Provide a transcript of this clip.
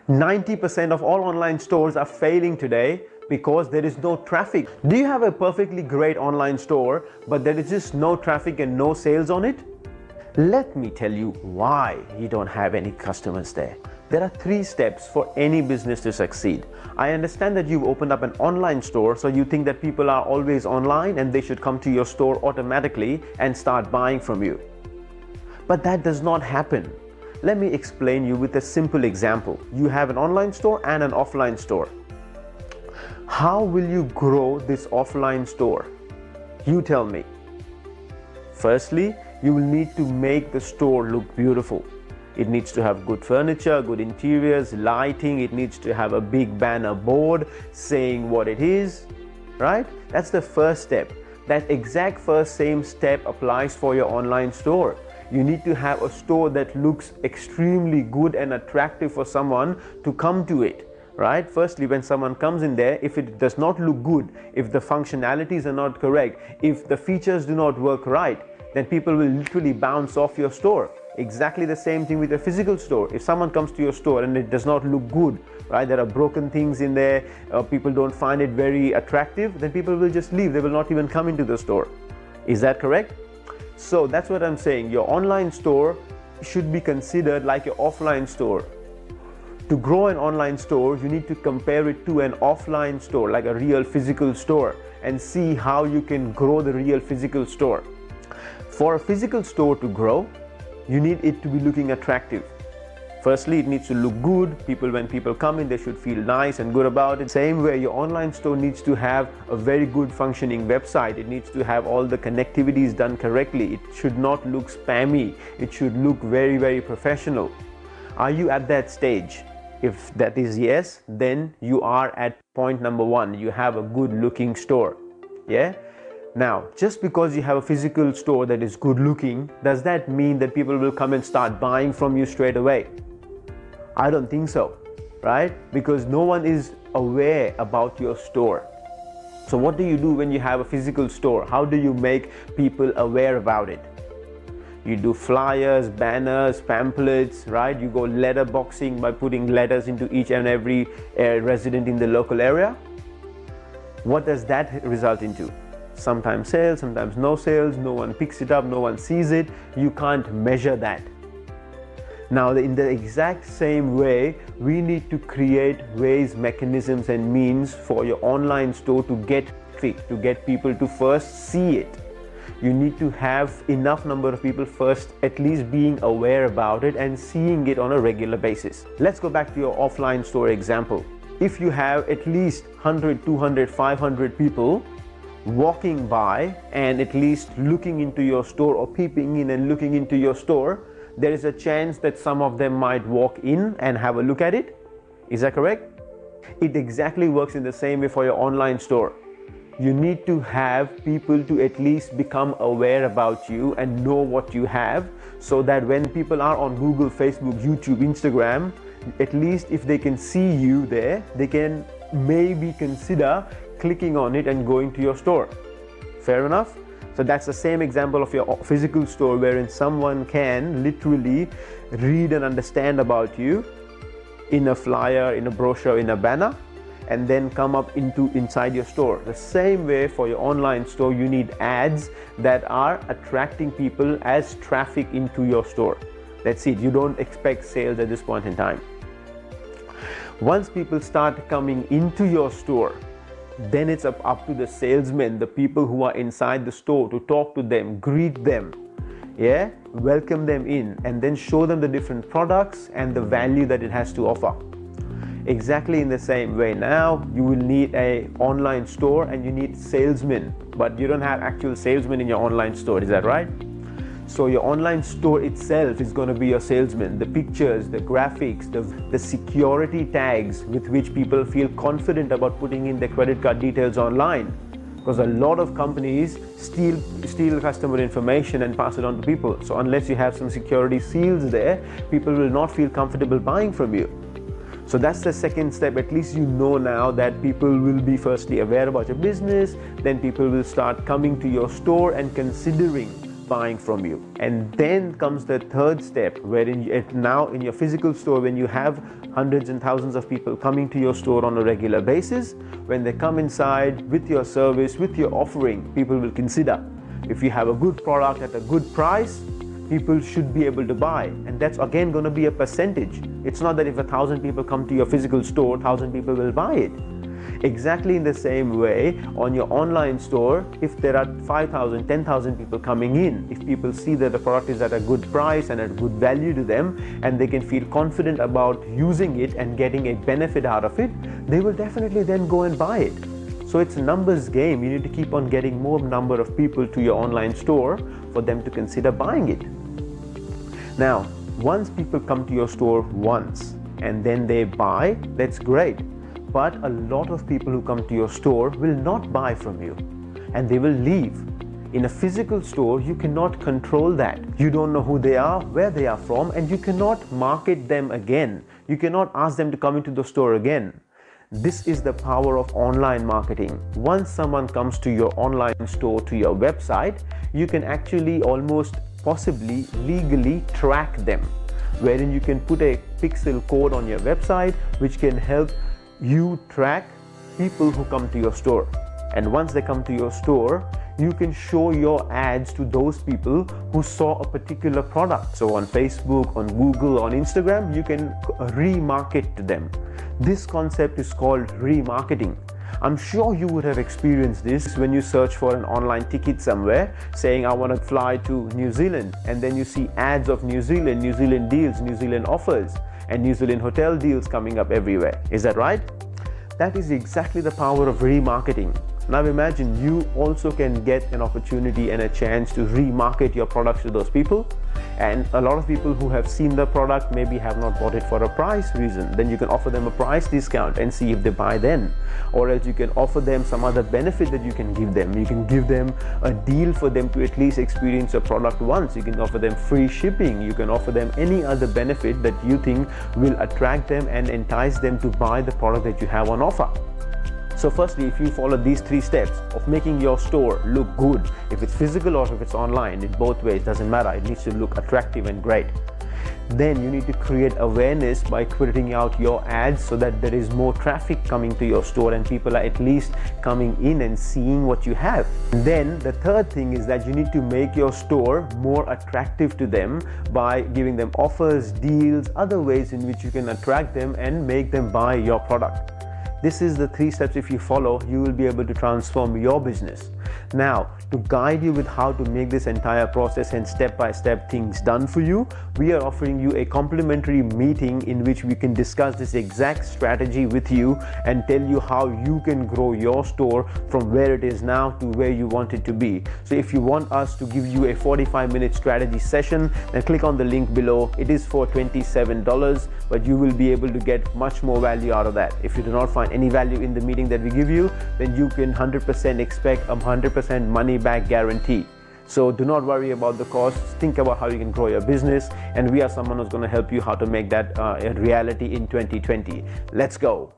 90% of all online stores are failing today because there is no traffic. Do you have a perfectly great online store, but there is just no traffic and no sales on it? Let me tell you why you don't have any customers there. There are 3 steps for any business to succeed. I understand that you've opened up an online store, so you think that people are always online and they should come to your store automatically and start buying from you. But that does not happen. Let me explain you with a simple example. You have an online store and an offline store. How will you grow this offline store? You tell me. Firstly, you will need to make the store look beautiful. It needs to have good furniture, good interiors, lighting. It needs to have a big banner board saying what it is, right? That's the first step. That exact same step applies for your online store. You need to have a store that looks extremely good and attractive for someone to come to it, right? Firstly, when someone comes in there, if it does not look good, if the functionalities are not correct, if the features do not work right, then people will literally bounce off your store. Exactly the same thing with a physical store. If someone comes to your store and it does not look good, right, there are broken things in there, people don't find it very attractive, then people will just leave. They will not even come into the store. Is that correct? So that's what I'm saying. Your online store should be considered like your offline store. To grow an online store, you need to compare it to an offline store, like a real physical store, and see how you can grow the real physical store. For a physical store to grow, you need it to be looking attractive. Firstly, it needs to look good. When people come in, they should feel nice and good about it. Same way, your online store needs to have a very good functioning website. It needs to have all the connectivities done correctly. It should not look spammy. It should look very, very professional. Are you at that stage? If that is yes, then you are at point number 1. You have a good looking store. Yeah? Now, just because you have a physical store that is good looking, does that mean that people will come and start buying from you straight away? I don't think so, right? Because no one is aware about your store. So what do you do when you have a physical store? How do you make people aware about it? You do flyers, banners, pamphlets, right? You go letter boxing by putting letters into each and every resident in the local area. What does that result into? Sometimes sales, sometimes no sales, no one picks it up, no one sees it. You can't measure that. Now, in the exact same way, we need to create ways, mechanisms and means for your online store to get traffic, to get people to first see it. You need to have enough number of people first at least being aware about it and seeing it on a regular basis. Let's go back to your offline store example. If you have at least 100, 200, 500 people walking by and at least looking into your store or peeping in and looking into your store, there is a chance that some of them might walk in and have a look at it. Is that correct? It exactly works in the same way for your online store. You need to have people to at least become aware about you and know what you have, so that when people are on Google, Facebook, YouTube, Instagram, at least if they can see you there, they can maybe consider clicking on it and going to your store. Fair enough? So that's the same example of your physical store, wherein someone can literally read and understand about you in a flyer, in a brochure, in a banner, and then come up inside your store. The same way for your online store, you need ads that are attracting people as traffic into your store. That's it. You don't expect sales at this point in time. Once people start coming into your store, then it's up to the salesmen, the people who are inside the store, to talk to them, greet them, yeah, welcome them in, and then show them the different products and the value that it has to offer. Exactly in the same way, now you will need an online store and you need salesmen, but you don't have actual salesmen in your online store. Is that right? So your online store itself is going to be your salesman. The pictures, the graphics, the security tags with which people feel confident about putting in their credit card details online. Because a lot of companies steal customer information and pass it on to people. So unless you have some security seals there, people will not feel comfortable buying from you. So that's the second step. At least you know now that people will be firstly aware about your business, then people will start coming to your store and considering buying from you. And then comes the third step, wherein now in your physical store, when you have hundreds and thousands of people coming to your store on a regular basis, when they come inside with your service, with your offering, people will consider. If you have a good product at a good price, people should be able to buy, and that's again going to be a percentage. It's not that if 1,000 people come to your physical store, 1,000 people will buy it. Exactly in the same way, on your online store, if there are 5,000, 10,000 people coming in, if people see that the product is at a good price and at good value to them, and they can feel confident about using it and getting a benefit out of it, they will definitely then go and buy it. So it's a numbers game. You need to keep on getting more number of people to your online store for them to consider buying it. Now, once people come to your store once and then they buy, that's great. But a lot of people who come to your store will not buy from you and they will leave. In a physical store, you cannot control that. You don't know who they are, where they are from, and you cannot market them again. You cannot ask them to come into the store again. This is the power of online marketing. Once someone comes to your online store, to your website, you can actually almost possibly legally track them, wherein you can put a pixel code on your website which can help you track people who come to your store. And once they come to your store, you can show your ads to those people who saw a particular product. So on Facebook, on Google, on Instagram, you can remarket to them. This concept is called remarketing. I'm sure you would have experienced this when you search for an online ticket somewhere, saying I want to fly to New Zealand, and then you see ads of New Zealand deals, New Zealand offers, and New Zealand hotel deals coming up everywhere. Is that right? That is exactly the power of remarketing. Now imagine you also can get an opportunity and a chance to remarket your products to those people, and a lot of people who have seen the product maybe have not bought it for a price reason. Then you can offer them a price discount and see if they buy then, or else you can offer them some other benefit that you can give them. You can give them a deal for them to at least experience a product once. You can offer them free shipping. You can offer them any other benefit that you think will attract them and entice them to buy the product that you have on offer. So firstly, if you follow these 3 steps of making your store look good, if it's physical or if it's online, in both ways, doesn't matter, it needs to look attractive and great. Then you need to create awareness by putting out your ads so that there is more traffic coming to your store and people are at least coming in and seeing what you have. And then the third thing is that you need to make your store more attractive to them by giving them offers, deals, other ways in which you can attract them and make them buy your product. This is the 3 steps. If you follow, you will be able to transform your business. Now, to guide you with how to make this entire process and step-by-step things done for you, we are offering you a complimentary meeting in which we can discuss this exact strategy with you and tell you how you can grow your store from where it is now to where you want it to be. So if you want us to give you a 45-minute strategy session, then click on the link below. It is for $27, but you will be able to get much more value out of that. If you do not find any value in the meeting that we give you, then you can 100% expect a 100% money back guarantee. So do not worry about the costs. Think about how you can grow your business, and we are someone who's going to help you how to make that a reality in 2020. Let's go.